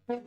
And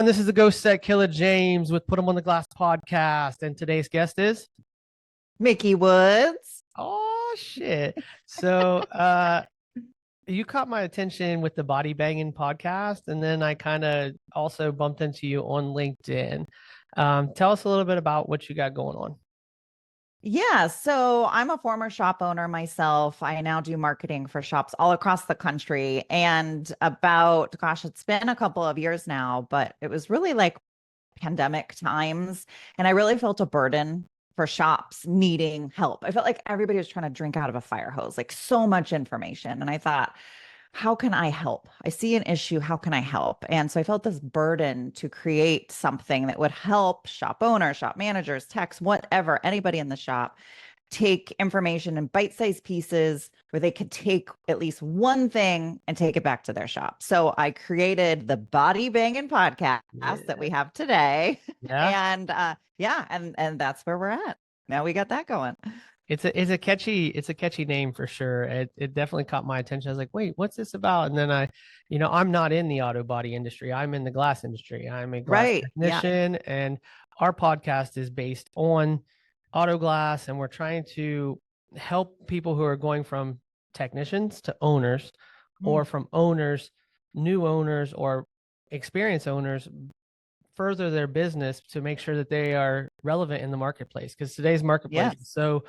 this is the Ghost Set Killer James with Put 'em on the Glass podcast. And today's guest is Miki Woods. Oh shit. So you caught my attention with the Body Banging podcast, and then I kind of also bumped into you on LinkedIn. Tell us a little bit about what you got going on. Yeah, so I'm a former shop owner myself. I now do marketing for shops all across the country. And it's been a couple of years now, but it was really like pandemic times. And I really felt a burden for shops needing help. I felt like everybody was trying to drink out of a fire hose, like so much information. And I thought, how can I help? I see an issue. How can I help? And so I felt this burden to create something that would help shop owners, shop managers, techs, whatever, anybody in the shop take information in bite-sized pieces where they could take at least one thing and take it back to their shop. So I created the Body Banging podcast that we have today. Yeah. And that's where we're at. Now we got that going. It's a catchy name for sure. It definitely caught my attention. I was like, wait, what's this about? And then I'm not in the auto body industry. I'm in the glass industry. I'm a glass technician, and our podcast is based on auto glass, and we're trying to help people who are going from technicians to owners, or from owners, new owners, or experienced owners further their business to make sure that they are relevant in the marketplace, because today's marketplace is so,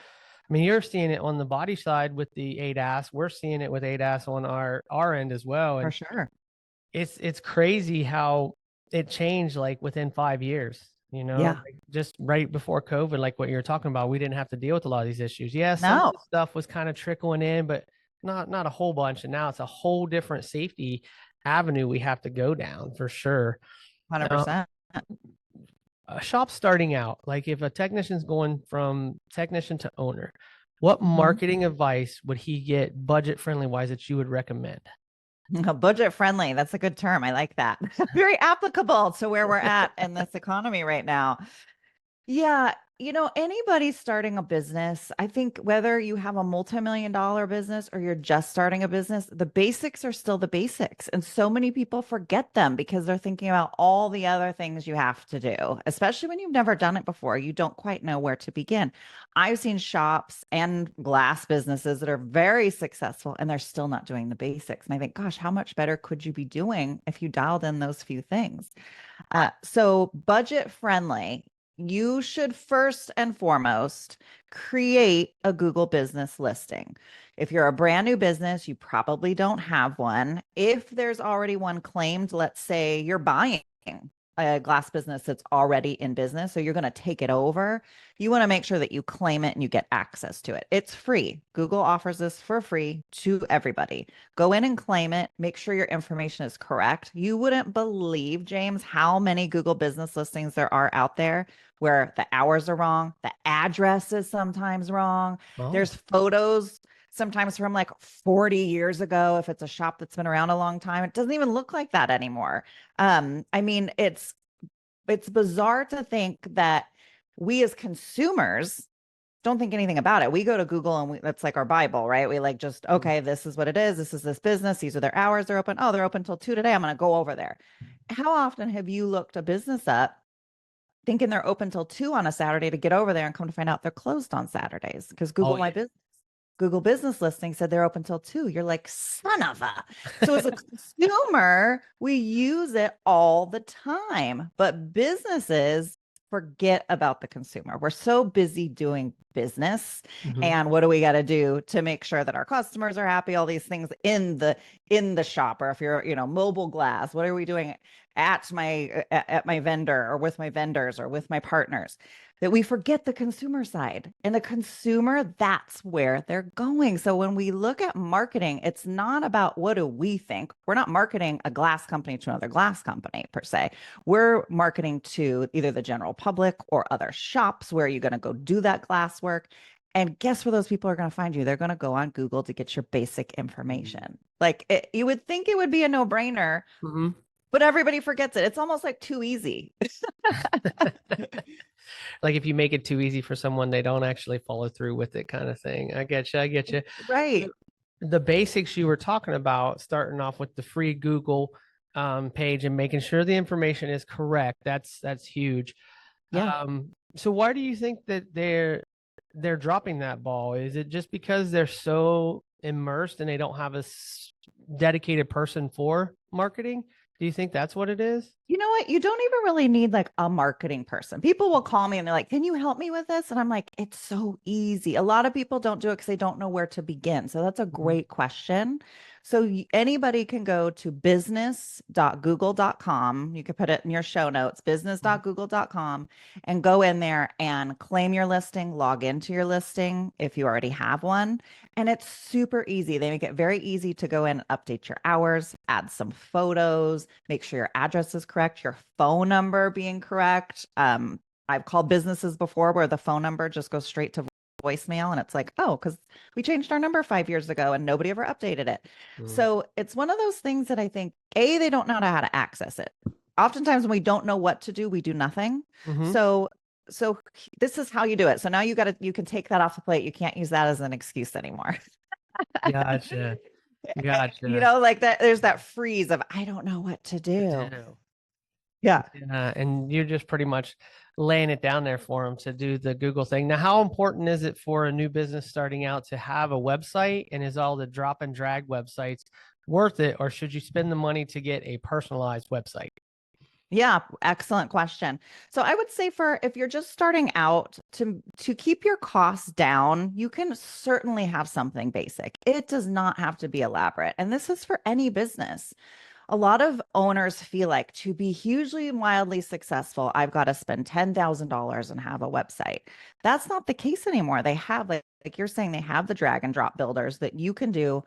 I mean, you're seeing it on the body side with the ADAS. We're seeing it with ADAS on our end as well. And for sure. It's crazy how it changed like within 5 years, like just right before COVID, like what you're talking about. We didn't have to deal with a lot of these issues. Yeah, some of the stuff was kind of trickling in, but not a whole bunch. And now it's a whole different safety avenue we have to go down for sure. 100%. A shop starting out, like if a technician's going from technician to owner, what marketing advice would he get budget friendly wise that you would recommend? Budget friendly. That's a good term. I like that. Very applicable to where we're at in this economy right now. Yeah. Anybody starting a business, I think whether you have a multi-million-dollar business or you're just starting a business, the basics are still the basics. And so many people forget them because they're thinking about all the other things you have to do, especially when you've never done it before. You don't quite know where to begin. I've seen shops and glass businesses that are very successful and they're still not doing the basics. And I think, gosh, how much better could you be doing if you dialed in those few things? So budget friendly. You should first and foremost create a Google business listing. If you're a brand new business, you probably don't have one. If there's already one claimed, let's say you're buying a glass business that's already in business, so you're going to take it over, you want to make sure that you claim it and you get access to it. It's free. Google offers this for free to everybody. Go in and claim it. Make sure your information is correct. You wouldn't believe, James, how many Google business listings there are out there where the hours are wrong, the address is sometimes wrong. There's photos sometimes from like 40 years ago. If it's a shop that's been around a long time, it doesn't even look like that anymore. I mean, it's bizarre to think that we as consumers don't think anything about it. We go to Google and that's like our Bible, right? We like just, okay, this is what it is. This is this business. These are their hours. They're open. Oh, they're open till 2 today. I'm going to go over there. How often have you looked a business up thinking they're open till 2 on a Saturday to get over there and come to find out they're closed on Saturdays because Google My Business? Google business listing said they're open till 2. You're like, son of a. So as a consumer, we use it all the time, but businesses forget about the consumer. We're so busy doing business, Mm-hmm. and what do we got to do to make sure that our customers are happy, all these things in the shop, or if you're, mobile glass, what are we doing at my vendor, or with my vendors, or with my partners, that we forget the consumer side. And the consumer, that's where they're going. So when we look at marketing, it's not about what do we think. We're not marketing a glass company to another glass company per se. We're marketing to either the general public or other shops where you're going to go do that glass work. And guess where those people are going to find you? They're going to go on Google to get your basic information. Like you would think it would be a no-brainer, Mm-hmm. but everybody forgets it. It's almost like too easy. Like if you make it too easy for someone, they don't actually follow through with it, kind of thing. I get you. I get you. Right. The basics you were talking about, starting off with the free Google page and making sure the information is correct. That's huge. Yeah. So why do you think that they're dropping that ball? Is it just because they're so immersed and they don't have a dedicated person for marketing? Do you think that's what it is? You know what? You don't even really need like a marketing person. People will call me and they're like, "Can you help me with this?" And I'm like, "It's so easy." A lot of people don't do it because they don't know where to begin. So that's a Mhm. great question. So anybody can go to business.google.com. You can put it in your show notes, business.google.com, and go in there and claim your listing, log into your listing if you already have one. And it's super easy. They make it very easy to go in and update your hours, add some photos, make sure your address is correct, your phone number being correct. I've called businesses before where the phone number just goes straight to voicemail, and it's like, oh, because we changed our number 5 years ago and nobody ever updated it. Mm. So it's one of those things that I think, A, they don't know how to access it. Oftentimes when we don't know what to do, we do nothing. Mm-hmm. So this is how you do it. So now you can take that off the plate. You can't use that as an excuse anymore. Gotcha. Gotcha. Like that, there's that freeze of, I don't know what to I do. do. Yeah. Yeah, and you're just pretty much laying it down there for them to do the Google thing. Now, how important is it for a new business starting out to have a website? And is all the drop and drag websites worth it, or should you spend the money to get a personalized website? Yeah, excellent question. So I would say for if you're just starting out to keep your costs down, you can certainly have something basic. It does not have to be elaborate. And this is for any business. A lot of owners feel like to be hugely and wildly successful, I've got to spend $10,000 and have a website. That's not the case anymore. They have like you're saying, they have the drag and drop builders that you can do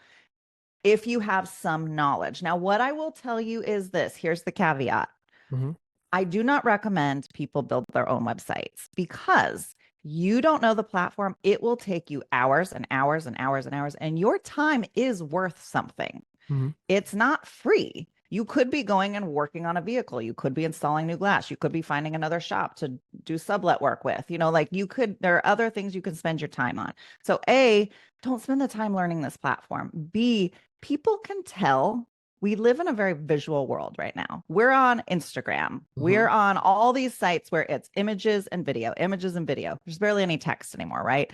if you have some knowledge. Now, what I will tell you is this, here's the caveat. Mm-hmm. I do not recommend people build their own websites because you don't know the platform. It will take you hours and hours and hours and hours, and your time is worth something. Mm-hmm. It's not free. You could be going and working on a vehicle. You could be installing new glass. You could be finding another shop to do sublet work with. There are other things you can spend your time on. So A, don't spend the time learning this platform. B, people can tell. We live in a very visual world right now. We're on Instagram. We're Mm-hmm. on all these sites where it's images and video, images and video. There's barely any text anymore, right?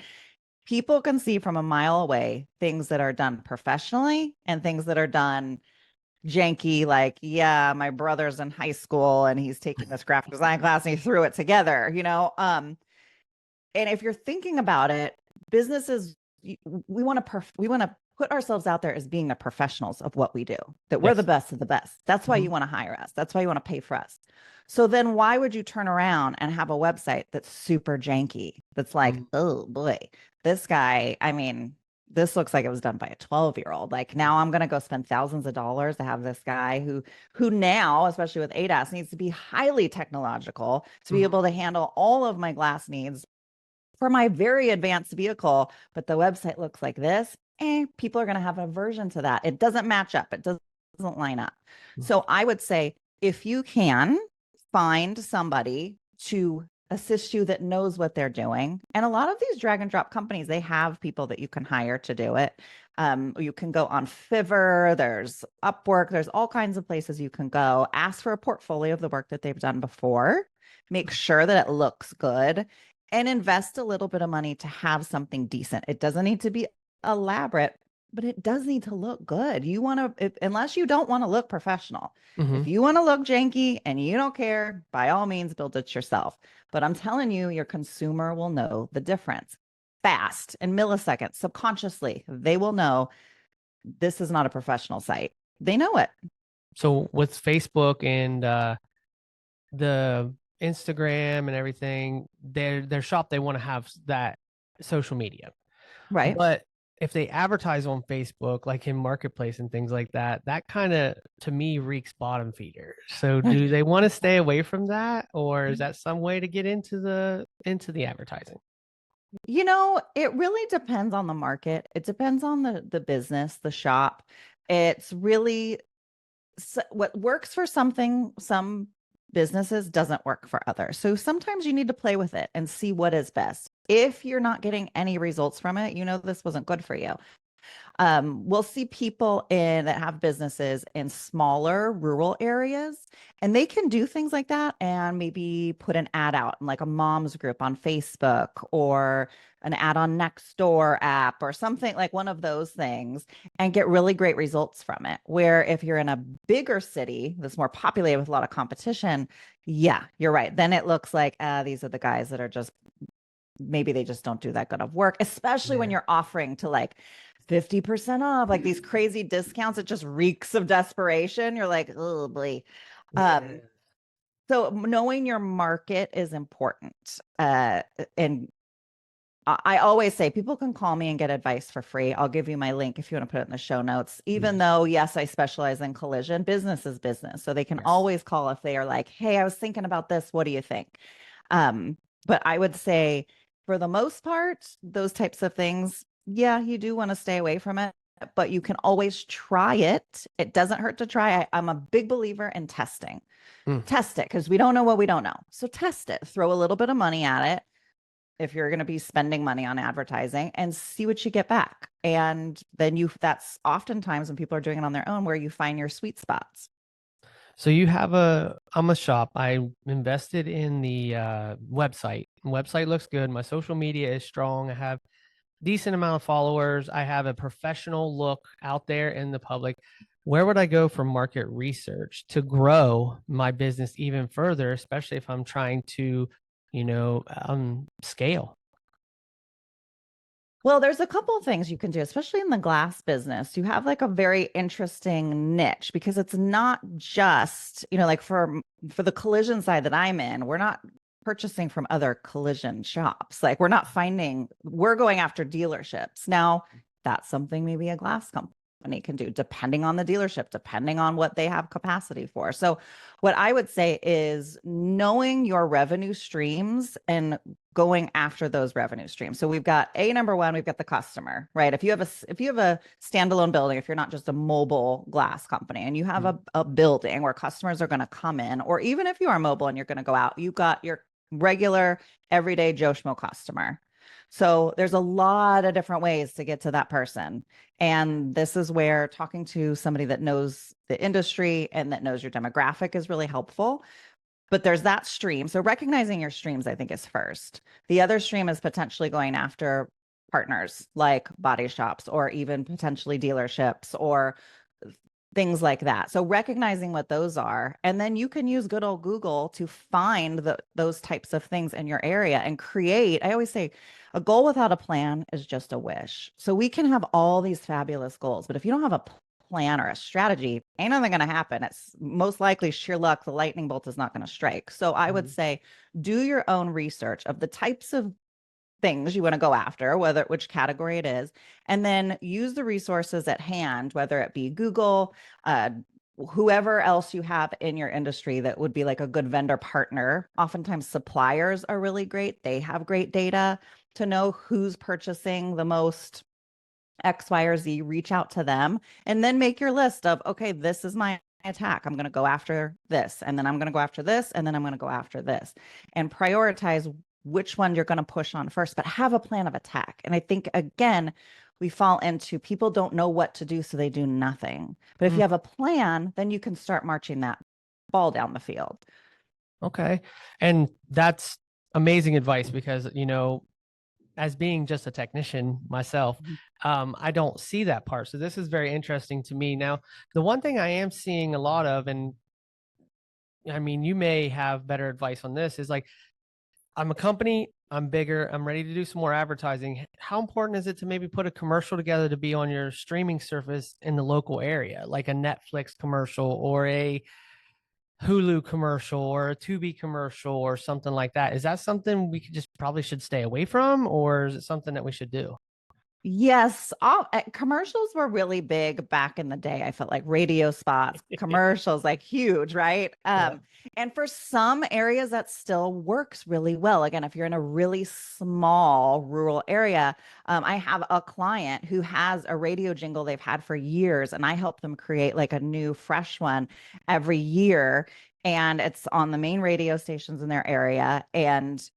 People can see from a mile away things that are done professionally and things that are done janky, like, yeah, my brother's in high school and he's taking this graphic design class and he threw it together. And if you're thinking about it, businesses, we want to put ourselves out there as being the professionals of what we do, that we're Yes. the best of the best. That's why Mm-hmm. you want to hire us. That's why you want to pay for us. So then why would you turn around and have a website that's super janky? That's like, Mm-hmm. oh boy, this guy, I mean, this looks like it was done by a 12-year-old. Like now I'm going to go spend thousands of dollars to have this guy who now, especially with ADAS, needs to be highly technological to be Mm-hmm. able to handle all of my glass needs for my very advanced vehicle. But the website looks like this. People are going to have an aversion to that. It doesn't match up. It doesn't line up. So I would say if you can find somebody to assist you that knows what they're doing. And a lot of these drag and drop companies, they have people that you can hire to do it. You can go on Fiverr, there's Upwork, there's all kinds of places you can go. Ask for a portfolio of the work that they've done before. Make sure that it looks good and invest a little bit of money to have something decent. It doesn't need to be elaborate, but it does need to look good. You want to, unless you don't want to look professional. Mm-hmm. If you want to look janky and you don't care, by all means, build it yourself. But I'm telling you, your consumer will know the difference fast in milliseconds, subconsciously. They will know this is not a professional site. They know it. So with Facebook and the Instagram and everything, their shop, they want to have that social media. Right. But if they advertise on Facebook, like in Marketplace and things like that, that kind of to me reeks bottom feeder. So do they want to stay away from that, or is that some way to get into the advertising? It really depends on the market. It depends on the business, the shop. It's really what works for some businesses doesn't work for others. So sometimes you need to play with it and see what is best. If you're not getting any results from it, this wasn't good for you. We'll see people that have businesses in smaller rural areas, and they can do things like that and maybe put an ad out in like a mom's group on Facebook or an ad on Nextdoor app or something like one of those things and get really great results from it. Where if you're in a bigger city that's more populated with a lot of competition, yeah, you're right. Then it looks like these are the guys that are just maybe they just don't do that good of work, especially when you're offering to like 50% off, like these crazy discounts. It just reeks of desperation. You're like, oh boy. So knowing your market is important. And I always say people can call me and get advice for free. I'll give you my link if you want to put it in the show notes. Even though, yes, I specialize in collision, business is business. So they can always call if they are like, hey, I was thinking about this. What do you think? But I would say for the most part, those types of things, yeah, you do want to stay away from it, but you can always try it. It doesn't hurt to try. I'm a big believer in testing. Test it because we don't know what we don't know. So test it, throw a little bit of money at it if you're going to be spending money on advertising and see what you get back. And then that's oftentimes when people are doing it on their own where you find your sweet spots. So I'm a shop. I invested in the website. Website looks good. My social media is strong. I have decent amount of followers. I have a professional look out there in the public. Where would I go for market research to grow my business even further, especially if I'm trying to, scale? Well, there's a couple of things you can do, especially in the glass business. You have like a very interesting niche because it's not just, like for the collision side that I'm in, we're not purchasing from other collision shops. Like we're going after dealerships. Now, that's something maybe a glass company can do depending on the dealership, depending on what they have capacity for. So what I would say is knowing your revenue streams and going after those revenue streams. So we've got number one, we've got the customer, right? If you have a standalone building, if you're not just a mobile glass company and you have a building where customers are going to come in, or even if you are mobile and you're going to go out, you've got your regular everyday Joe Schmo customer. So there's a lot of different ways to get to that person. And this is where talking to somebody that knows the industry and that knows your demographic is really helpful. But there's that stream. So recognizing your streams, I think, is first. The other stream is potentially going after partners like body shops or even potentially dealerships or things like that. So recognizing what those are, and then you can use good old Google to find those types of things in your area and create. I always say a goal without a plan is just a wish. So we can have all these fabulous goals, but if you don't have a plan or a strategy, ain't nothing going to happen. It's most likely sheer luck. The lightning bolt is not going to strike. So I would say do your own research of the types of things you want to go after, which category it is, and then use the resources at hand, whether it be Google, whoever else you have in your industry that would be like a good vendor partner. Oftentimes suppliers are really great. They have great data to know who's purchasing the most X, Y, or Z. Reach out to them and then make your list of, okay, this is my attack. I'm going to go after this, and then I'm going to go after this, and then I'm going to go after this, and prioritize which one you're going to push on first, but have a plan of attack. And I think, again, we fall into people don't know what to do, so they do nothing. But if you have a plan, then you can start marching that ball down the field. Okay. And that's amazing advice because, as being just a technician myself, Mhm. I don't see that part. So this is very interesting to me. Now, the one thing I am seeing a lot of, and I mean, you may have better advice on this, is like, I'm a company, I'm bigger, I'm ready to do some more advertising. How important is it to maybe put a commercial together to be on your streaming service in the local area, like a Netflix commercial or a Hulu commercial or a Tubi commercial or something like that? Is that something we could just probably should stay away from, or is it something that we should do? Yes, commercials were really big back in the day. I felt like radio spots, commercials, like huge, right? Yeah. And for some areas that still works really well. Again, if you're in a really small rural area, I have a client who has a radio jingle they've had for years, and I help them create like a new, fresh one every year. And it's on the main radio stations in their area, and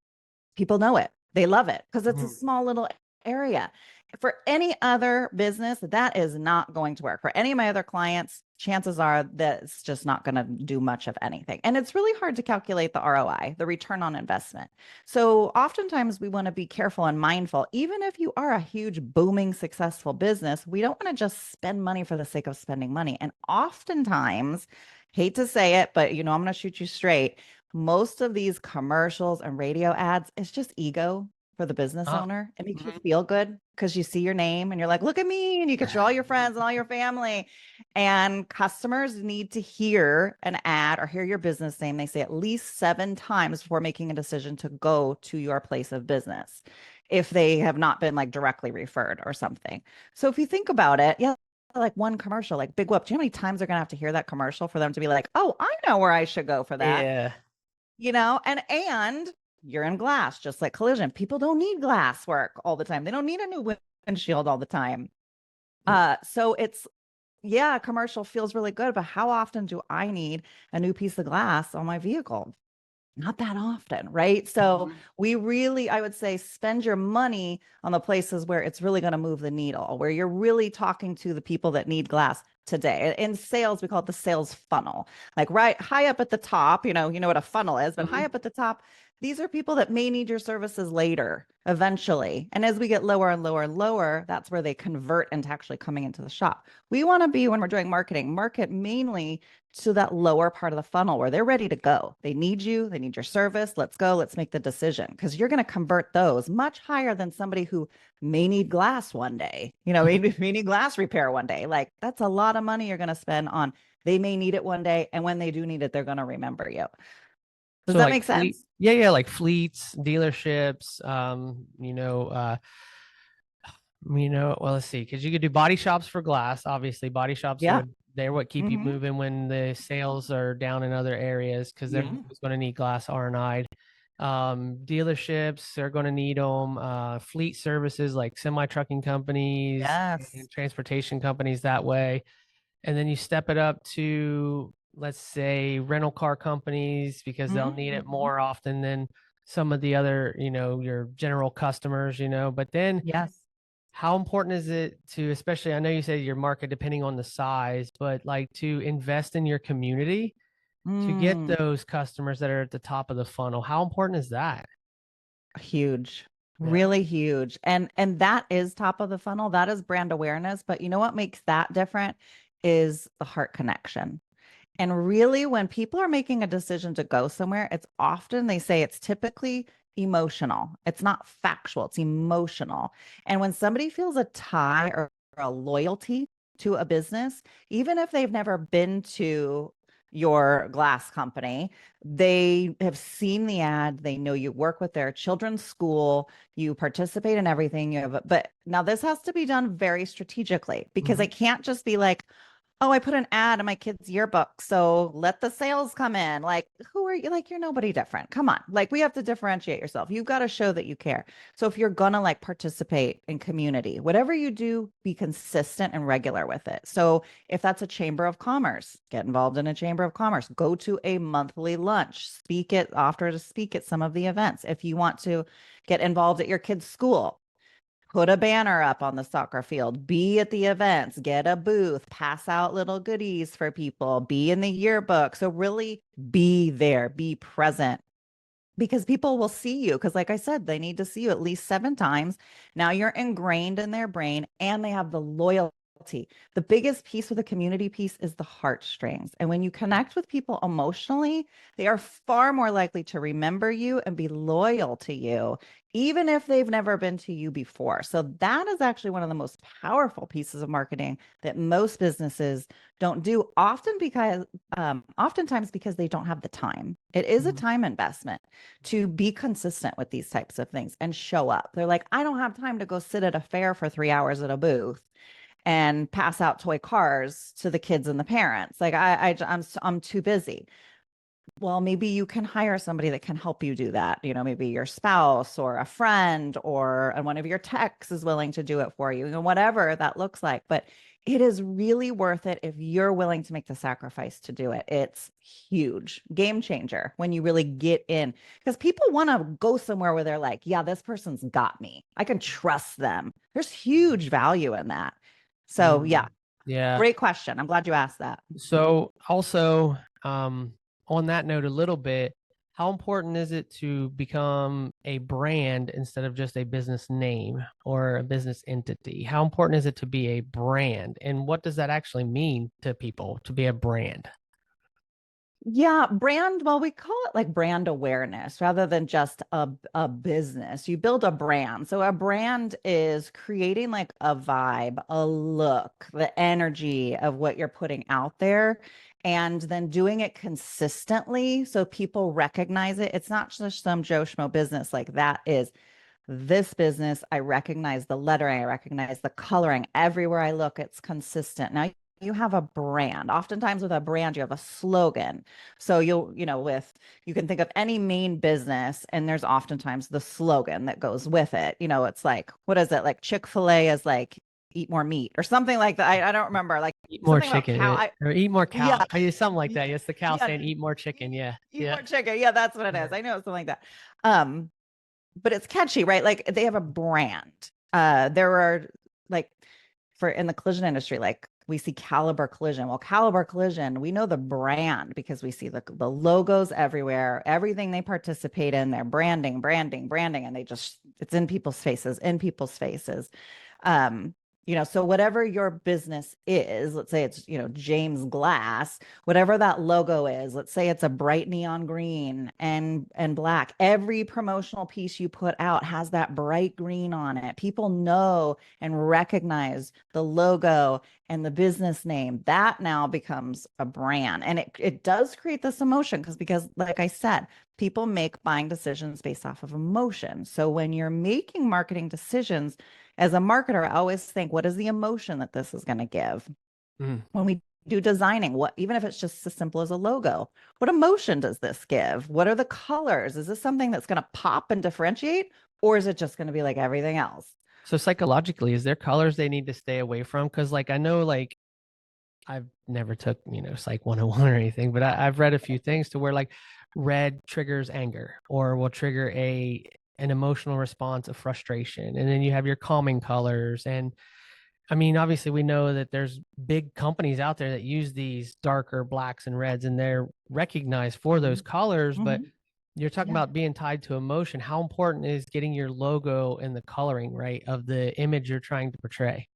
people know it. They love it because it's a Mhm. small little area. For any other business, that is not going to work. For any of my other clients, chances are that it's just not going to do much of anything. And it's really hard to calculate the ROI, the return on investment. So oftentimes we want to be careful and mindful. Even if you are a huge, booming, successful business, we don't want to just spend money for the sake of spending money. And oftentimes, hate to say it, but I'm going to shoot you straight. Most of these commercials and radio ads, it's just ego for the business Uh, owner. It makes you mhm. feel good because you see your name and you're like, look at me. And you can show all your friends and all your family. And customers need to hear an ad or hear your business name. They say at least 7 times before making a decision to go to your place of business if they have not been like directly referred or something. So if you think about it, yeah, like one commercial, like Big Whoop, do you know how many times they're going to have to hear that commercial for them to be like, oh, I know where I should go for that? Yeah. And you're in glass, just like collision. People don't need glass work all the time. They don't need a new windshield all the time. So it's yeah, commercial feels really good, but how often do I need a new piece of glass on my vehicle? Not that often, right? So Mhm. we really, I would say, spend your money on the places where it's really going to move the needle, where you're really talking to the people that need glass today. In sales, we call it the sales funnel. Like right high up at the top, you know what a funnel is, but high Mhm. up at the top, these are people that may need your services later, eventually. And as we get lower and lower and lower, that's where they convert into actually coming into the shop. We want to be, when we're doing marketing, market mainly to that lower part of the funnel where they're ready to go. They need you, they need your service. Let's go, let's make the decision, because you're going to convert those much higher than somebody who may need glass one day, may need glass repair one day. Like that's a lot of money you're going to spend on. They may need it one day. And when they do need it, they're going to remember you. Does So that like make fleet, sense? yeah, yeah, like fleets, dealerships, well, let's see, because you could do body shops for glass. Obviously, body shops Yeah. they're what keep you Mm-hmm. moving when the sales are down in other areas because they're Yeah. going to need glass R&I. Dealerships are going to need them. Fleet services like semi trucking companies Yes. and transportation companies that way. And then you step it up to, let's say, rental car companies because they'll need it Mm-hmm. more often than some of the other, your general customers, But then Yes. how important is it to, especially, I know you said your market depending on the size, but like to invest in your community to get Mm. those customers that are at the top of the funnel? How important is that? Huge, Yeah. really huge. And that is top of the funnel. That is brand awareness. But you know what makes that different is the heart connection. And really, when people are making a decision to go somewhere, it's often, they say it's typically emotional. It's not factual, it's emotional. And when somebody feels a tie or a loyalty to a business, even if they've never been to your glass company, they have seen the ad, they know you work with their children's school, you participate in everything you have. But now this has to be done very strategically, because I Mhm. can't just be like, oh, I put an ad in my kid's yearbook, so let the sales come in. Like, who are you? Like, you're nobody different. Come on. Like, we have to differentiate yourself. You've got to show that you care. So if you're gonna like participate in community, whatever you do, be consistent and regular with it. So if that's a chamber of commerce, get involved in a chamber of commerce. Go to a monthly lunch. Speak it, offer to speak at some of the events. If you want to get involved at your kid's school, put a banner up on the soccer field, be at the events, get a booth, pass out little goodies for people, be in the yearbook. So really be there, be present. because people will see you. Because, like I said, they need to see you at least 7 times. Now you're ingrained in their brain and they have the loyalty. The biggest piece with a community piece is the heartstrings. And when you connect with people emotionally, they are far more likely to remember you and be loyal to you, even if they've never been to you before. So that is actually one of the most powerful pieces of marketing that most businesses don't do, oftentimes because they don't have the time. It is a Mhm. time investment to be consistent with these types of things and show up. They're like, I don't have time to go sit at a fair for 3 hours at a booth and pass out toy cars to the kids and the parents. Like I'm too busy. Well, maybe you can hire somebody that can help you do that. Maybe your spouse or a friend or and one of your techs is willing to do it for you, whatever that looks like. But it is really worth it if you're willing to make the sacrifice to do it. It's huge, game changer when you really get in, because people want to go somewhere where they're like, yeah, this person's got me. I can trust them. There's huge value in that. So, yeah, Yeah. great question. I'm glad you asked that. So also, on that note, a little bit, how important is it to become a brand instead of just a business name or a business entity? How important is it to be a brand? And what does that actually mean to people to be a brand? Yeah, brand, well, we call it like brand awareness rather than just a business. You build a brand. So a brand is creating like a vibe, a look, the energy of what you're putting out there, and then doing it consistently so people recognize it. It's not just some Joe Schmo business, like that is this business. I recognize the lettering, I recognize the coloring. Everywhere I look, it's consistent. Now you have a brand. Oftentimes with a brand, you have a slogan. So you can think of any main business and there's oftentimes the slogan that goes with it. It's like, what is it? Like Chick-fil-A is like, eat more meat or something like that. I don't remember, like Eat more something about chicken cow. or eat more cow. Yeah, Something like that. Yes, the cow yeah, saying eat more chicken. eat, Yeah. eat Yeah. more chicken. Yeah, that's what it is. Yeah. I know something like that. Um, but it's catchy, right? Like they have a brand. There are like for in the collision industry, like we see Caliber Collision. Well, Caliber Collision, we know the brand because we see the logos everywhere, everything they participate in, their branding, branding, branding, and it's in people's faces. Um, so whatever your business is, let's say it's, James Glass, whatever that logo is, let's say it's a bright neon green and black. Every promotional piece you put out has that bright green on it. People know and recognize the logo and the business name. That now becomes a brand. And it does create this emotion because like I said, people make buying decisions based off of emotion. So when you're making marketing decisions, as a marketer, I always think, what is the emotion that this is going to give? Mm. When we do designing, even if it's just as simple as a logo, what emotion does this give? What are the colors? Is this something that's going to pop and differentiate, or is it just going to be like everything else? So psychologically, is there colors they need to stay away from? Because like I know like I've never took, Psych 101 or anything, but I've read a few things to where like red triggers anger or will trigger an emotional response of frustration. And then you have your calming colors. And I mean, obviously we know that there's big companies out there that use these darker blacks and reds and they're recognized for those colors, but Mhm. you're talking Yeah. about being tied to emotion. How important is getting your logo and the coloring right of the image you're trying to portray?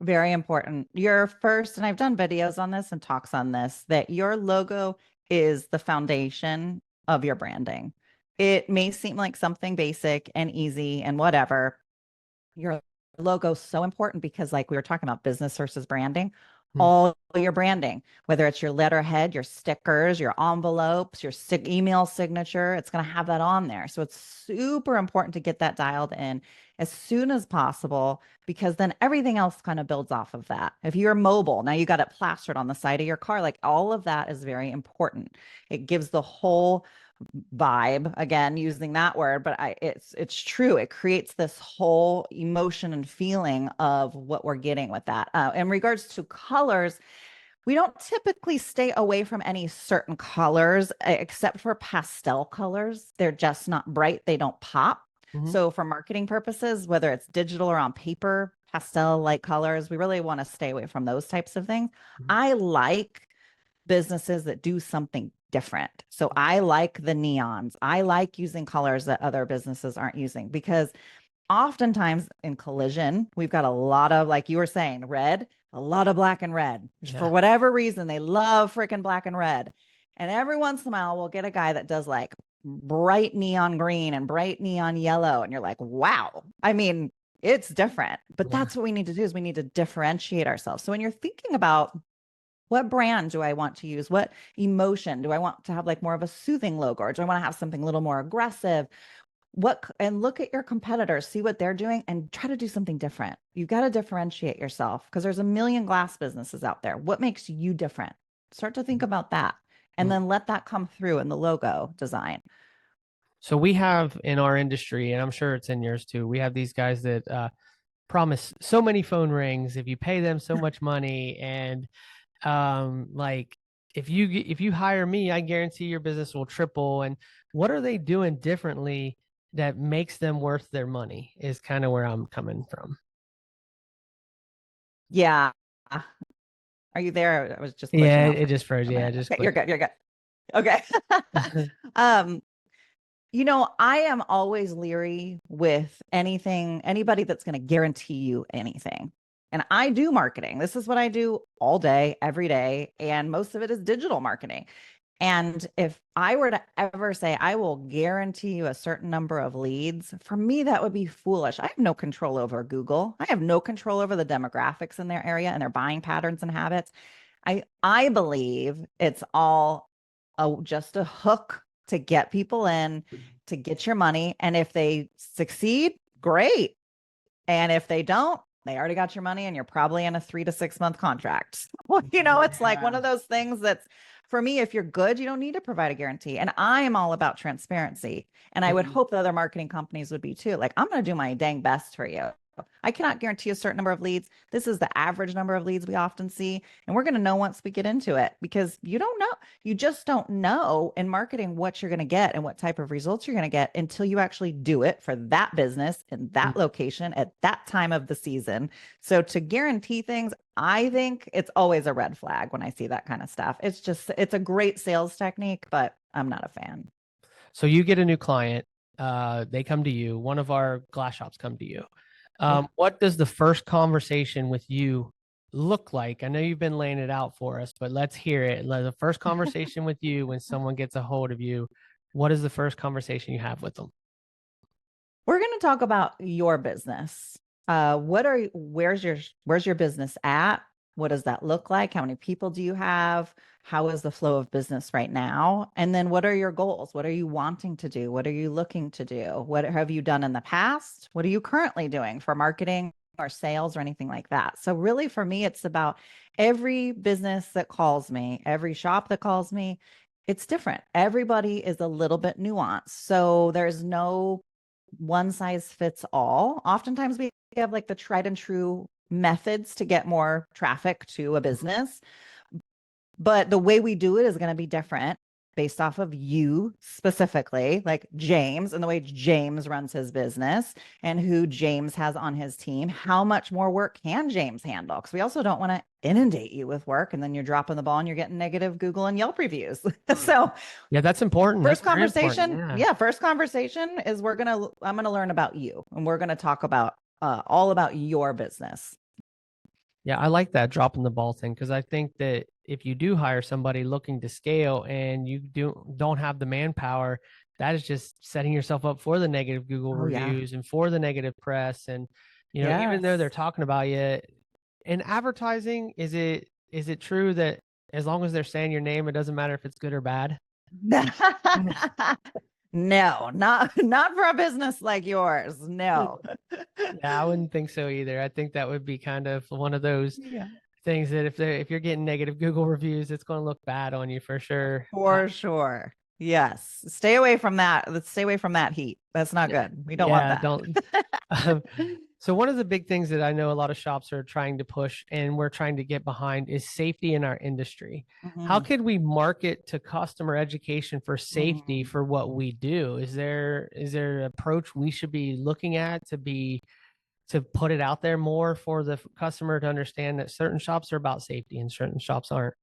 Very important. Your first, and I've done videos on this and talks on this, that your logo is the foundation of your branding. It may seem like something basic and easy and whatever. Your logo is so important because, like we were talking about, business versus branding, Hmm. all your branding, whether it's your letterhead, your stickers, your envelopes, your email signature, it's going to have that on there. So it's super important to get that dialed in as soon as possible because then everything else kind of builds off of that. If you're mobile, now you got it plastered on the side of your car, like all of that is very important. It gives the whole vibe, again using that word, but it's true. It creates this whole emotion and feeling of what we're getting with that. In regards to colors, we don't typically stay away from any certain colors except for pastel colors. They're just not bright, they don't pop. Hmm. So for marketing purposes, whether it's digital or on paper, pastel light colors, we really want to stay away from those types of things. Hmm. I like businesses that do something different. So I like the neons. I like using colors that other businesses aren't using, because oftentimes in collision, we've got a lot of, like you were saying, red, a lot of black and red. Yeah. For whatever reason, they love freaking black and red. And every once in a while, we'll get a guy that does like bright neon green and bright neon yellow. And you're like, wow. I mean, it's different. But that's what we need to do, is we need to differentiate ourselves. So when you're thinking about what brand do I want to use? What emotion do I want to have, like more of a soothing logo, or do I want to have something a little more aggressive? And look at your competitors, see what they're doing, and try to do something different. You've got to differentiate yourself, because there's a million glass businesses out there. What makes you different? Start to think about that, and then let that come through in the logo design. So we have in our industry, and I'm sure it's in yours too, we have these guys that promise so many phone rings if you pay them so much money, and like if you hire me, I guarantee your business will triple. And what are they doing differently that makes them worth their money is kind of where I'm coming from. Yeah. Are you there? I was just yeah, it just froze. Yeah, just okay, you're good. You're good. Okay. I am always leery with anybody that's going to guarantee you anything. And I do marketing. This is what I do all day, every day. And most of it is digital marketing. And if I were to ever say, I will guarantee you a certain number of leads, for me, that would be foolish. I have no control over Google. I have no control over the demographics in their area and their buying patterns and habits. I believe it's all just a hook to get people in, to get your money. And if they succeed, great. And if they don't, they already got your money and you're probably in a 3 to 6 month contract. Well, it's like one of those things that's, for me, if you're good, you don't need to provide a guarantee. And I am all about transparency. And I would hope that other marketing companies would be too. Like, I'm going to do my dang best for you. I cannot guarantee a certain number of leads. This is the average number of leads we often see. And we're going to know once we get into it, because you don't know. You just don't know in marketing what you're going to get and what type of results you're going to get until you actually do it for that business in that location at that time of the season. So to guarantee things, I think it's always a red flag when I see that kind of stuff. It's a great sales technique, but I'm not a fan. So you get a new client, they come to you, one of our glass shops come to you. What does the first conversation with you look like? I know you've been laying it out for us, but let's hear it. The first conversation with you, when someone gets a hold of you, what is the first conversation you have with them? We're going to talk about your business. Where's your business at? What does that look like? How many people do you have? How is the flow of business right now? And then what are your goals? What are you wanting to do? What are you looking to do? What have you done in the past? What are you currently doing for marketing or sales or anything like that? So really for me, it's about every business that calls me, every shop that calls me, it's different. Everybody is a little bit nuanced. So there's no one size fits all. Oftentimes we have like the tried and true methods to get more traffic to a business, but the way we do it is going to be different based off of you specifically, like James and the way James runs his business and who James has on his team. How much more work can James handle? Because we also don't want to inundate you with work and then you're dropping the ball and you're getting negative Google and Yelp reviews. So yeah, that's important. First conversation. Yeah. First conversation is I'm going to learn about you, and we're going to talk about all about your business. Yeah, I like that dropping the ball thing, because I think that if you do hire somebody looking to scale and you don't have the manpower, that is just setting yourself up for the negative Google reviews and for the negative press. And even though they're talking about you in advertising, is it true that as long as they're saying your name, it doesn't matter if it's good or bad? No, not for a business like yours. No. Yeah, I wouldn't think so either. I think that would be kind of one of those things that if you're getting negative Google reviews, it's going to look bad on you for sure. For sure. Yes. Stay away from that. Let's stay away from that heat. That's not good. We don't want that. Don't. So one of the big things that I know a lot of shops are trying to push and we're trying to get behind is safety in our industry. How could we market to customer education for safety for what we do? Is there an approach we should be looking at to put it out there more for the customer to understand that certain shops are about safety and certain shops aren't?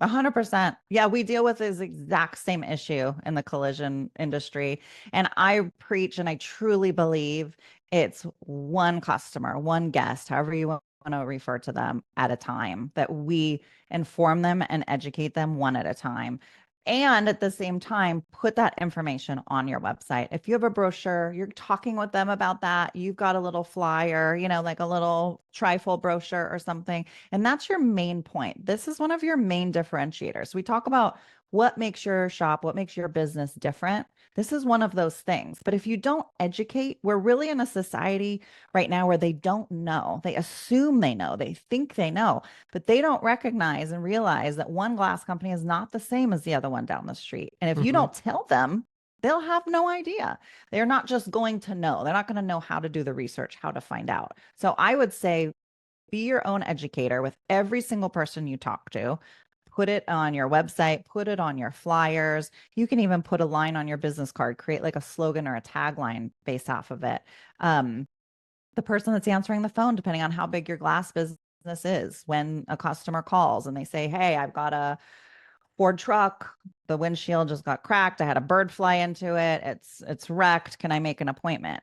100%. Yeah, we deal with this exact same issue in the collision industry. And I preach and I truly believe it's one customer, one guest, however you want to refer to them at a time, that we inform them and educate them one at a time. And at the same time, put that information on your website. If you have a brochure, you're talking with them about that. You've got a little flyer, like a little trifold brochure or something. And that's your main point. This is one of your main differentiators. We talk about what makes your shop, what makes your business different. This is one of those things. But if you don't educate, we're really in a society right now where they don't know. They assume they know, they think they know, but they don't recognize and realize that one glass company is not the same as the other one down the street. And if you Mhm. don't tell them, they'll have no idea. They're not just going to know. They're not going to know how to do the research, how to find out. So I would say be your own educator with every single person you talk to. Put it on your website, put it on your flyers. You can even put a line on your business card, create like a slogan or a tagline based off of it. The person that's answering the phone, depending on how big your glass business is, when a customer calls and they say, "Hey, I've got a Ford truck. The windshield just got cracked. I had a bird fly into it. It's wrecked. Can I make an appointment?"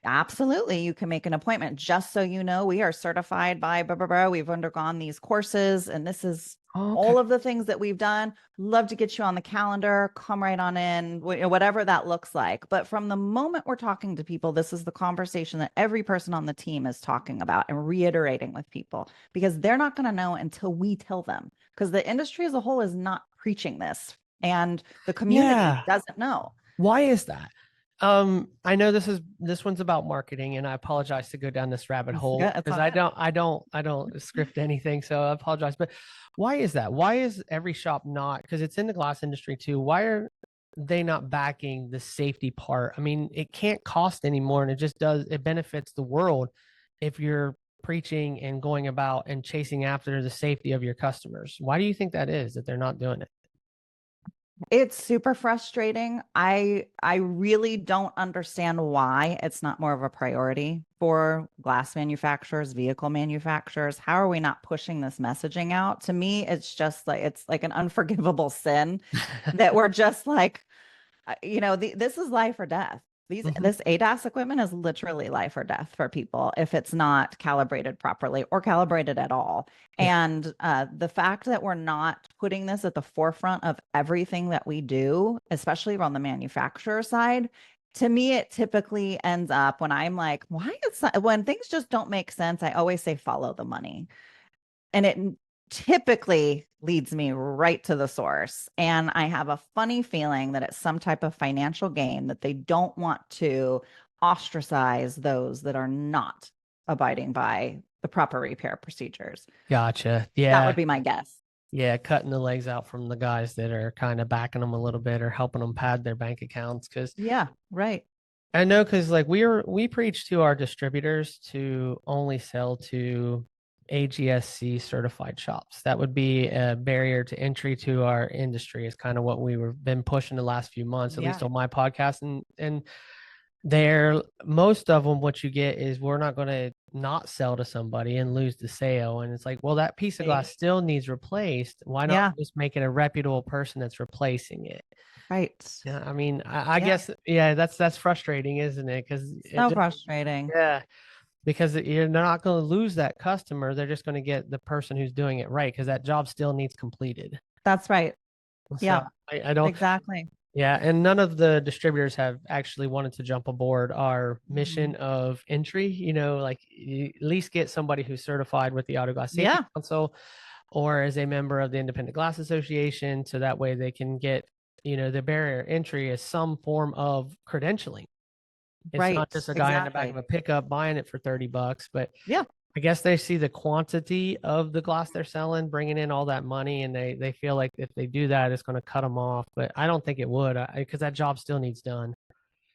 Absolutely, you can make an appointment. Just so you know, we are certified by blah, blah, blah. We've undergone these courses, and this is Okay. all of the things that we've done. Love to get you on the calendar. Come right on in, whatever that looks like. But from the moment we're talking to people, this is the conversation that every person on the team is talking about and reiterating with people, because they're not going to know until we tell them, because the industry as a whole is not preaching this and the community Yeah. doesn't know. Why is that? I know this one's about marketing, and I apologize to go down this rabbit It's hole good. It's because all I good. don't I don't I don't script anything, so I apologize. But why is that? Why is every shop not, because it's in the glass industry too? Why are they not backing the safety part? I mean, it can't cost anymore, and it benefits the world if you're preaching and going about and chasing after the safety of your customers. Why do you think that is that they're not doing it? It's super frustrating. I really don't understand why it's not more of a priority for glass manufacturers, vehicle manufacturers. How are we not pushing this messaging out? To me, it's like an unforgivable sin that we're just like, this is life or death. Mhm. This ADAS equipment is literally life or death for people if it's not calibrated properly or calibrated at all. Yeah. And the fact that we're not putting this at the forefront of everything that we do, especially on the manufacturer side, to me, it typically ends up when I'm like, when things just don't make sense, I always say follow the money. And it typically leads me right to the source. And I have a funny feeling that it's some type of financial gain, that they don't want to ostracize those that are not abiding by the proper repair procedures. Gotcha. That Yeah. would be my guess. Yeah, cutting the legs out from the guys that are kind of backing them a little bit or helping them pad their bank accounts. Because Yeah, right. I know, because like we preach to our distributors to only sell to AGSC certified shops. That would be a barrier to entry to our industry. Is kind of what we were been pushing the last few months, at Yeah. least on my podcast. And there, most of them, what you get is, we're not going to not sell to somebody and lose the sale. And it's like, well, that piece of glass still needs replaced. Why not Yeah, just make it a reputable person that's replacing it? right. Yeah, I mean, I Yeah. guess, yeah, that's frustrating, isn't it? Because it So just, frustrating. yeah, because you're not going to lose that customer. They're just going to get the person who's doing it right, because that job still needs completed. That's right. So Yeah, I don't, exactly. yeah, and none of the distributors have actually wanted to jump aboard our Mhm. mission of entry. Like, you at least get somebody who's certified with the Auto Glass Safety Yeah, Council or as a member of the Independent Glass Association, so that way they can get, the barrier entry as some form of credentialing. It's not right. just a guy in the back of Exactly. a pickup buying it for $30, but Yeah. I guess they see the quantity of the glass they're selling, bringing in all that money, and they feel like if they do that, it's going to cut them off. But I don't think it would, because that job still needs done.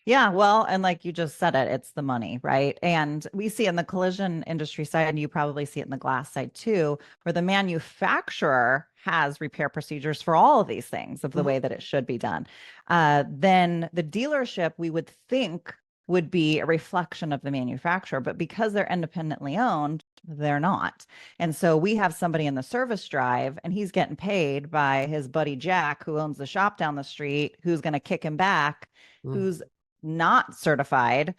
Yeah, well, and like you just said it, it's the money, right? And we see in the collision industry side, and you probably see it in the glass side too, where the manufacturer has repair procedures for all of these things of the Mhm. way that it should be done. Then the dealership, we would think, would be a reflection of the manufacturer, but because they're independently owned, they're not. And so we have somebody in the service drive and he's getting paid by his buddy Jack, who owns the shop down the street, who's going to kick him back, who's not certified.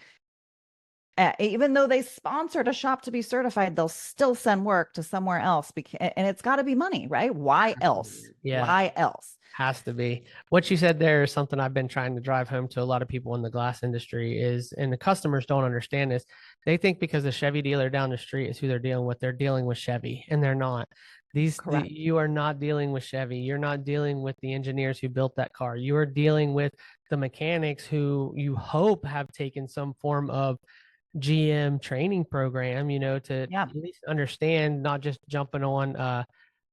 Even though they sponsored a shop to be certified, they'll still send work to somewhere else and it's got to be money, right? Why else? Yeah. Why else? Has to be. What you said there is something I've been trying to drive home to a lot of people in the glass industry is, and the customers don't understand this. They think because the Chevy dealer down the street is who they're dealing with Chevy, and they're not. You are not dealing with Chevy. You're not dealing with the engineers who built that car. You are dealing with the mechanics who you hope have taken some form of GM training program, to at least understand, not just jumping on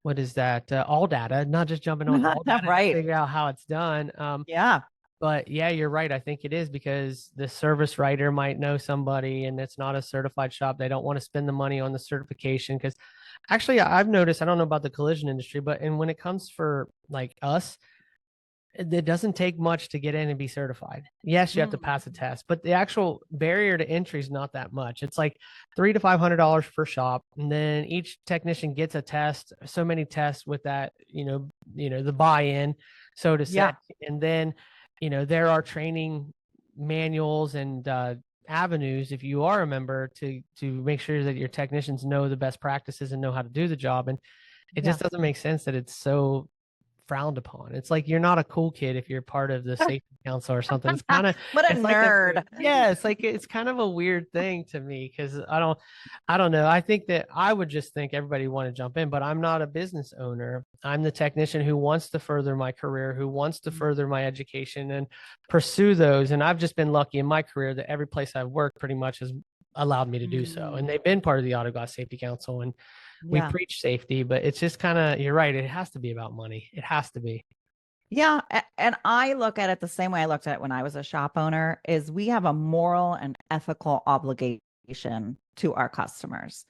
what is that? All data, not just jumping on all data right. to figure out how it's done. Yeah. But yeah, you're right. I think it is because the service writer might know somebody and it's not a certified shop. They don't want to spend the money on the certification because actually I've noticed, I don't know about the collision industry, but when it comes for like us, it doesn't take much to get in and be certified. Yes, you have to pass a test, but the actual barrier to entry is not that much. It's like $300 to $500 per shop, and then each technician gets a test. So many tests with that, the buy-in, so to say. And then, there are training manuals and avenues if you are a member to make sure that your technicians know the best practices and know how to do the job. And it just doesn't make sense that it's so frowned upon. It's like you're not a cool kid if you're part of the safety council or something. It's kind of what a nerd. It's kind of a weird thing to me because I don't know. I think that I would just think everybody want to jump in, but I'm not a business owner. I'm the technician who wants to further my career, who wants to further my education and pursue those. And I've just been lucky in my career that every place I've worked pretty much has allowed me to do so. And they've been part of the Auto Glass Safety Council, and we preach safety, but it's just kind of, you're right. It has to be about money. It has to be. Yeah. And I look at it the same way I looked at it when I was a shop owner is we have a moral and ethical obligation to our customers.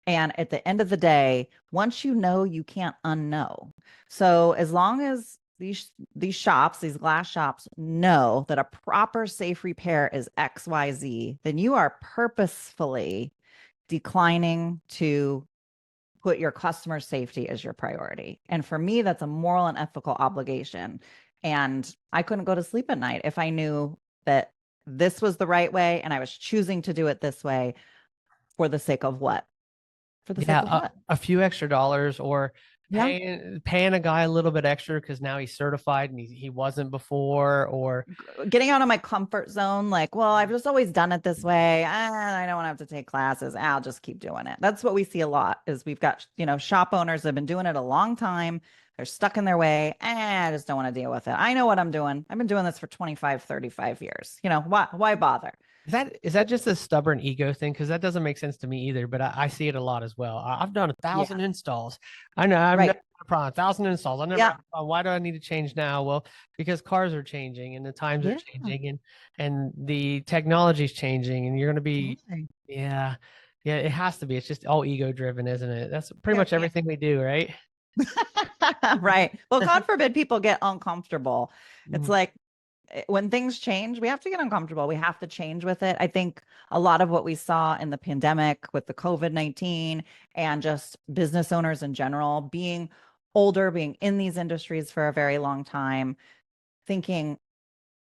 And at the end of the day, once you know, you can't unknow. So as long as these shops, these glass shops know that a proper safe repair is XYZ, then you are purposefully declining to put your customer safety as your priority. And for me, that's a moral and ethical obligation. And I couldn't go to sleep at night if I knew that this was the right way and I was choosing to do it this way for the sake of what? For the sake of what? A few extra dollars, or paying a guy a little bit extra because now he's certified and he wasn't before, or getting out of my comfort zone. Like, well, I've just always done it this way. I don't want to have to take classes. I'll just keep doing it. That's what we see a lot is we've got, shop owners that have been doing it a long time. They're stuck in their way. I just don't want to deal with it. I know what I'm doing. I've been doing this for 25, 35 years. Why bother? Is that just a stubborn ego thing? Because that doesn't make sense to me either, but I see it a lot as well. I've done 1,000 installs. I know I've never had a problem. 1,000 installs. I never. Why do I need to change now? Well, because cars are changing and the times are changing and the technology is changing, and you're going to be yeah. It has to be. It's just all ego driven, isn't it? That's pretty much everything we do, right? Right. Well, God forbid people get uncomfortable. It's like, when things change, we have to get uncomfortable. We have to change with it. I think a lot of what we saw in the pandemic with the COVID-19 and just business owners in general, being older, being in these industries for a very long time, thinking,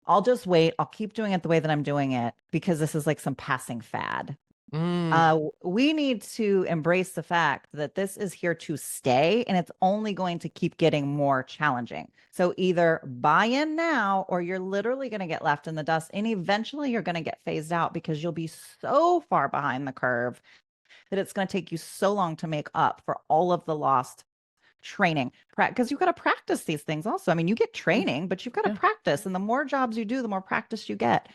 I'll just wait. I'll keep doing it the way that I'm doing it because this is like some passing fad. We need to embrace the fact that this is here to stay and it's only going to keep getting more challenging. So either buy in now or you're literally going to get left in the dust, and eventually you're going to get phased out because you'll be so far behind the curve that it's going to take you so long to make up for all of the lost training, because you've got to practice these things also. I mean, you get training, but you've got to practice, and the more jobs you do, the more practice you get.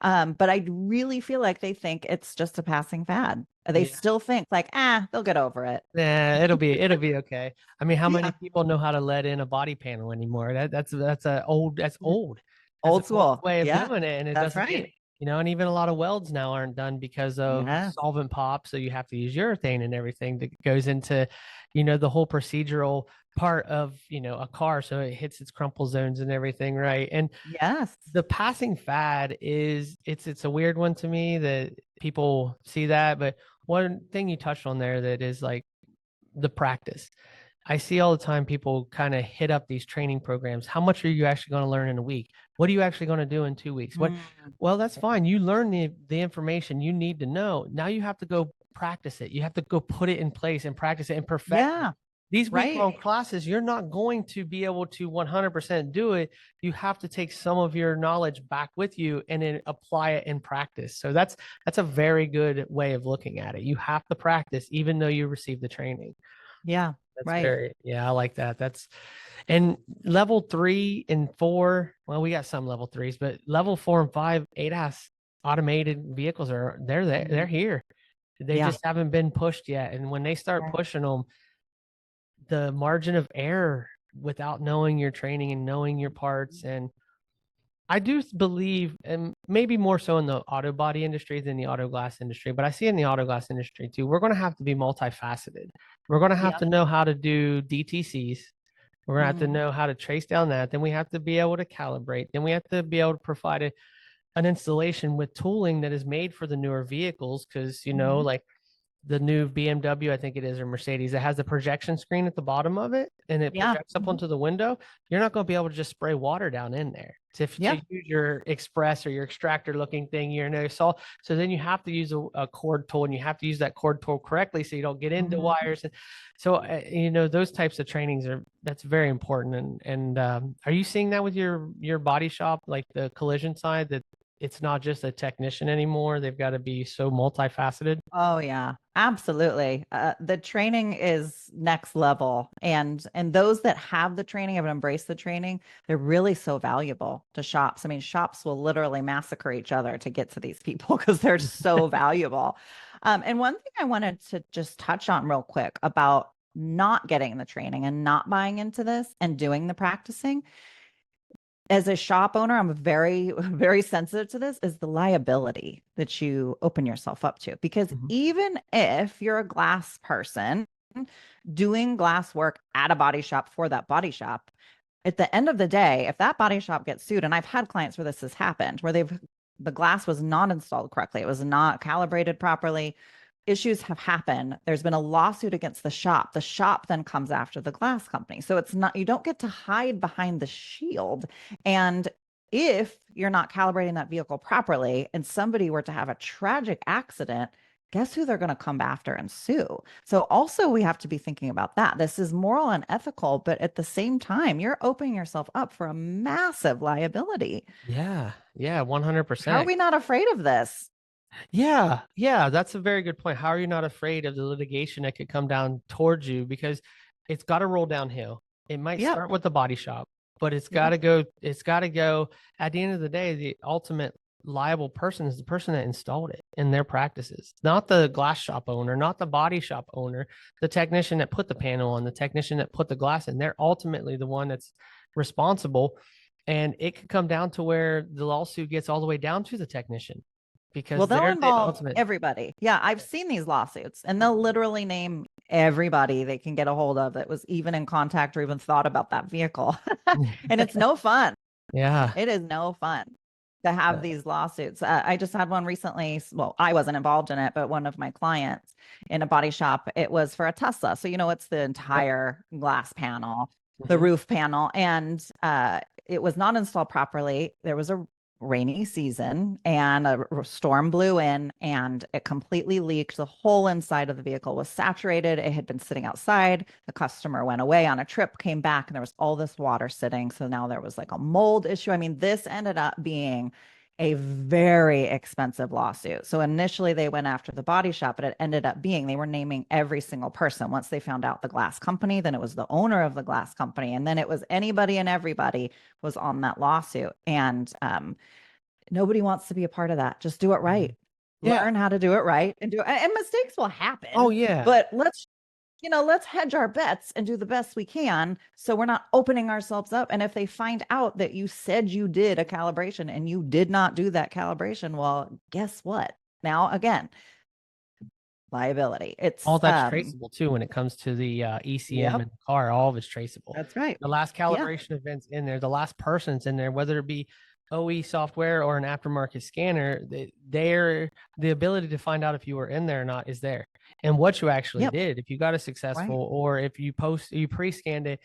But I really feel like they think it's just a passing fad. They still think like, they'll get over it. Yeah, it'll be okay. I mean, how many people know how to let in a body panel anymore? That's old school way of doing it, and it doesn't And even a lot of welds now aren't done because of Yes. solvent pop. So you have to use urethane and everything that goes into, the whole procedural part of, a car. So it hits its crumple zones and everything, right? And Yes. the passing fad is it's a weird one to me that people see that, but one thing you touched on there that is like the practice. I see all the time people kind of hit up these training programs. How much are you actually going to learn in a week? What are you actually going to do in 2 weeks? What? Mm. Well, that's fine. You learn the information you need to know. Now you have to go practice it. You have to go put it in place and practice it and perfect it. Yeah. These Right. week-long classes, you're not going to be able to 100% do it. You have to take some of your knowledge back with you and then apply it in practice. So that's a very good way of looking at it. You have to practice even though you receive the training. Yeah. That's Right. very, yeah, I like that. And level 3 and 4. Well, we got some level 3s, but level 4 and 5, ADAS automated vehicles they're there, they're Mhm. here. They Yeah. just haven't been pushed yet. And when they start Right. pushing them, the margin of error without knowing your training and knowing your parts, and I do believe, and maybe more so in the auto body industry than the auto glass industry, but I see in the auto glass industry too, we're going to have to be multifaceted. We're going to have Yeah. to know how to do DTCs. We're going to have to Mhm. know how to trace down that. Then we have to be able to calibrate. Then we have to be able to provide an installation with tooling that is made for the newer vehicles. Cause, Mhm. like the new BMW, I think it is, or Mercedes, it has a projection screen at the bottom of it and it Yeah. projects up Mhm. onto the window. You're not going to be able to just spray water down in there to Yeah. use your express or your extractor looking thing. So then you have to use a cord tool and you have to use that cord tool correctly so you don't get into Mhm. wires. And so, those types of trainings that's very important. And are you seeing that with your body shop, like the collision side, that it's not just a technician anymore? They've got to be so multifaceted. Oh yeah, absolutely. The training is next level, and those that have the training have embraced the training. They're really so valuable to shops. I mean, shops will literally massacre each other to get to these people because they're so valuable. And one thing I wanted to just touch on real quick about not getting the training and not buying into this and doing the practicing as a shop owner, I'm very, very sensitive to this is the liability that you open yourself up to. Because Mhm. even if you're a glass person doing glass work at a body shop for that body shop, at the end of the day, if that body shop gets sued, and I've had clients where this has happened, where the glass was not installed correctly, it was not calibrated properly, issues have happened. There's been a lawsuit against the shop. The shop then comes after the glass company. So it's not, you don't get to hide behind the shield. And if you're not calibrating that vehicle properly and somebody were to have a tragic accident, guess who they're going to come after and sue? So also we have to be thinking about that. This is moral and ethical, but at the same time, you're opening yourself up for a massive liability. Yeah, yeah, How are 100%. we not afraid of this? Yeah, yeah, that's a very good point. How are you not afraid of the litigation that could come down towards you? Because it's got to roll downhill. It might Yep. start with the body shop, but Yeah. it's got to go. At the end of the day, the ultimate liable person is the person that installed it in their practices, not the glass shop owner, not the body shop owner, the technician that put the panel on, the technician that put the glass in. They're ultimately the one that's responsible. And it could come down to where the lawsuit gets all the way down to the technician Well, because they'll they're the involve ultimate. everybody. Yeah, I've seen these lawsuits and they'll literally name everybody they can get a hold of that was even in contact or even thought about that vehicle. And it's no fun. Yeah. It is no fun to have these lawsuits. I just had one recently. Well, I wasn't involved in it, but one of my clients in a body shop, it was for a Tesla. So, it's the Yep. entire glass panel, the Mhm. roof panel, and it was not installed properly. There was a rainy season and a storm blew in and it completely leaked. The whole inside of the vehicle was saturated. It had been sitting outside. The customer went away on a trip, came back, and there was all this water sitting. So now there was like a mold issue. I mean, this ended up being a very expensive lawsuit. So initially they went after the body shop, but it ended up being they were naming every single person. Once they found out the glass company, then it was the owner of the glass company, and then it was anybody and everybody was on that lawsuit. And nobody wants to be a part of that. Just do it right. Yeah. Learn how to do it right and do it. And mistakes will Oh happen, yeah. but let's let's hedge our bets and do the best we can. So we're not opening ourselves up. And if they find out that you said you did a calibration and you did not do that calibration, well, guess what? Now, again, liability. All It's, that's traceable too when it comes to the ECM yep, in the car. All of it's traceable. that's right. The last Yeah. calibration event's in there. The last person's in there, whether it be OE software or an aftermarket scanner. The ability to find out if you were in there or not is there, and what you actually Yep. did. If you got a Right. successful, or if you pre-scanned it,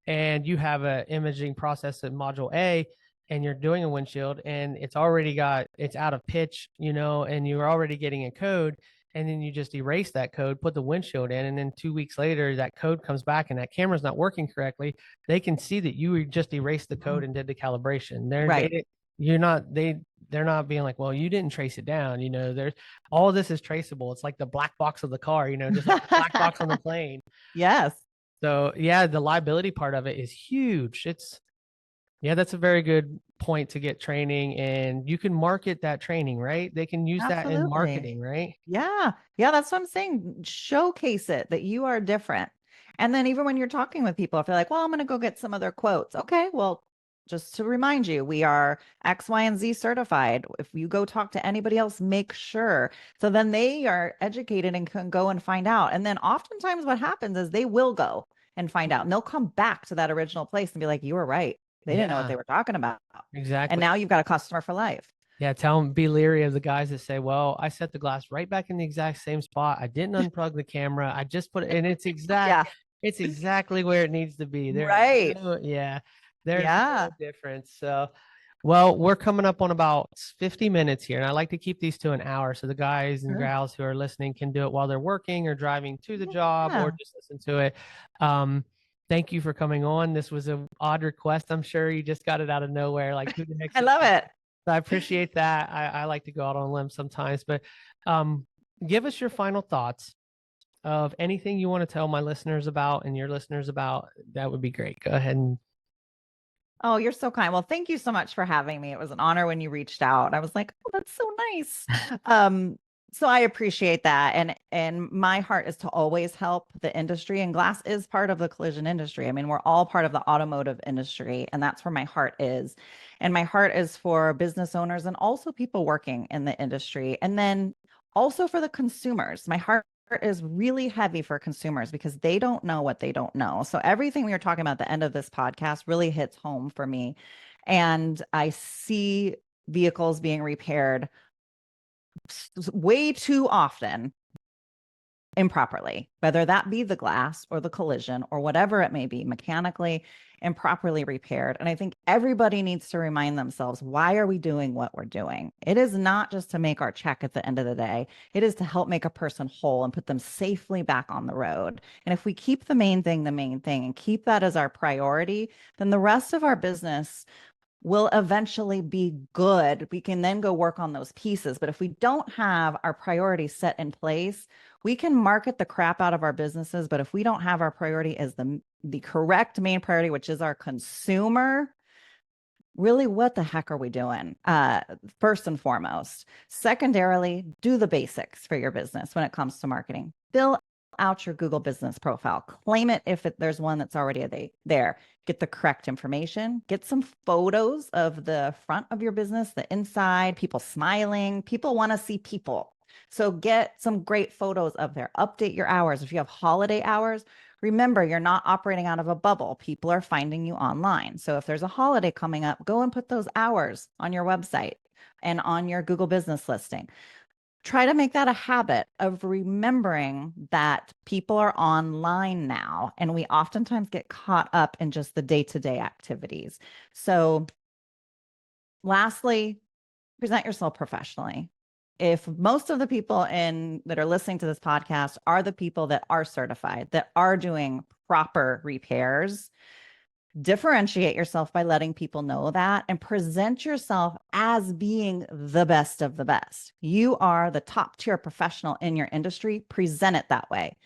and you have a imaging process at module A, and you're doing a windshield, and it's out of pitch, and you're already getting a code, and then you just erase that code, put the windshield in, and then 2 weeks later that code comes back and that camera's not working correctly. They can see that you just erased the code and did the calibration. Right. They're not being like, well, you didn't trace it down. There's all this is traceable. It's like the black box of the car, just like the black box on the plane. Yes. So yeah, the liability part of it is huge. Yeah, that's a very good point to get training, and you can market that training, right? They can use that in Absolutely. marketing, right? Yeah. Yeah. That's what I'm saying. Showcase it that you are different. And then even when you're talking with people, if they're like, well, I'm going to go get some other quotes. Okay. Well, just to remind you, we are X, Y, and Z certified. If you go talk to anybody else, make sure. So then they are educated and can go and find out. And then oftentimes what happens is they will go and find out, and they'll come back to that original place and be like, you were right. They didn't know what Yeah, they were talking about. And exactly. now you've got a customer for life. Yeah, tell them, be leery of the guys that say, well, I set the glass right back in the exact same spot. I didn't unplug the camera. I just put it, and Yeah. it's exactly where it needs to be. Right. There's Yeah. no difference. So, well, we're coming up on about 50 minutes here, and I like to keep these to an hour so the guys and Sure. gals who are listening can do it while they're working or driving to the job or Yeah. just listen to it. Um, Thank you for coming on. This was an odd request. I'm sure you just got it out of nowhere. Like, who the heck? I love it. I appreciate that. I like to go out on a limb sometimes, but give us your final thoughts of anything you want to tell my listeners about and your listeners about. That would be great. Go ahead and Oh, you're so kind. Well, thank you so much for having me. It was an honor when you reached out. I was like, oh, that's so nice. So I appreciate that. And my heart is to always help the industry. And glass is part of the collision industry. I mean, we're all part of the automotive industry, and that's where my heart is. And my heart is for business owners and also people working in the industry. And then also for the consumers. My heart is really heavy for consumers because they don't know what they don't know. So everything we were talking about at the end of this podcast really hits home for me. And I see vehicles being repaired way too often improperly, whether that be the glass or the collision or whatever it may be, mechanically improperly repaired. And I think everybody needs to remind themselves, why are we doing what we're doing? It is not just to make our check at the end of the day. It is to help make a person whole and put them safely back on the road. And if we keep the main thing, and keep that as our priority, then the rest of our business will eventually be good. We can then go work on those pieces. But if we don't have our priorities set in place, we can market the crap out of our businesses. But if we don't have our priority as the correct main priority, which is our consumer, really, what the heck are we doing? First and foremost. Secondarily, do the basics for your business when it comes to marketing. Fill out your Google business profile. Claim it if there's one that's already there. Get the correct information. Get some photos of the front of your business, the inside, people smiling. People want to see people. So get some great photos of there. Update your hours. If you have holiday hours, remember, you're not operating out of a bubble. People are finding you online. So if there's a holiday coming up, go and put those hours on your website and on your Google business listing. Try to make that a habit of remembering that people are online now, and we oftentimes get caught up in just the day-to-day activities. So lastly, present yourself professionally. If most of the people that are listening to this podcast are the people that are certified, that are doing proper repairs, differentiate yourself by letting people know that and present yourself as being the best of the best. You are the top tier professional in your industry. Present it that way.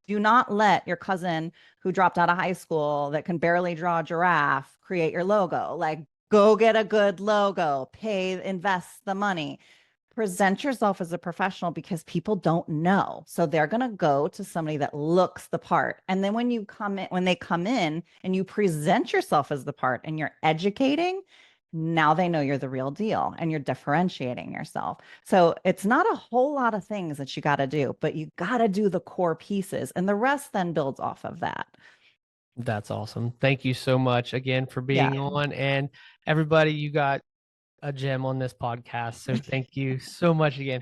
Do not let your cousin who dropped out of high school that can barely draw a giraffe create your logo. Like, go get a good logo, invest the money. present yourself as a professional because people don't know. So they're going to go to somebody that looks the part. And then when they come in and you present yourself as the part and you're educating, now they know you're the real deal and you're differentiating yourself. So it's not a whole lot of things that you got to do, but you got to do the core pieces and the rest then builds off of that. That's awesome. Thank you so much again for Yeah. being on. And everybody, you got a gem on this podcast. So thank you so much again.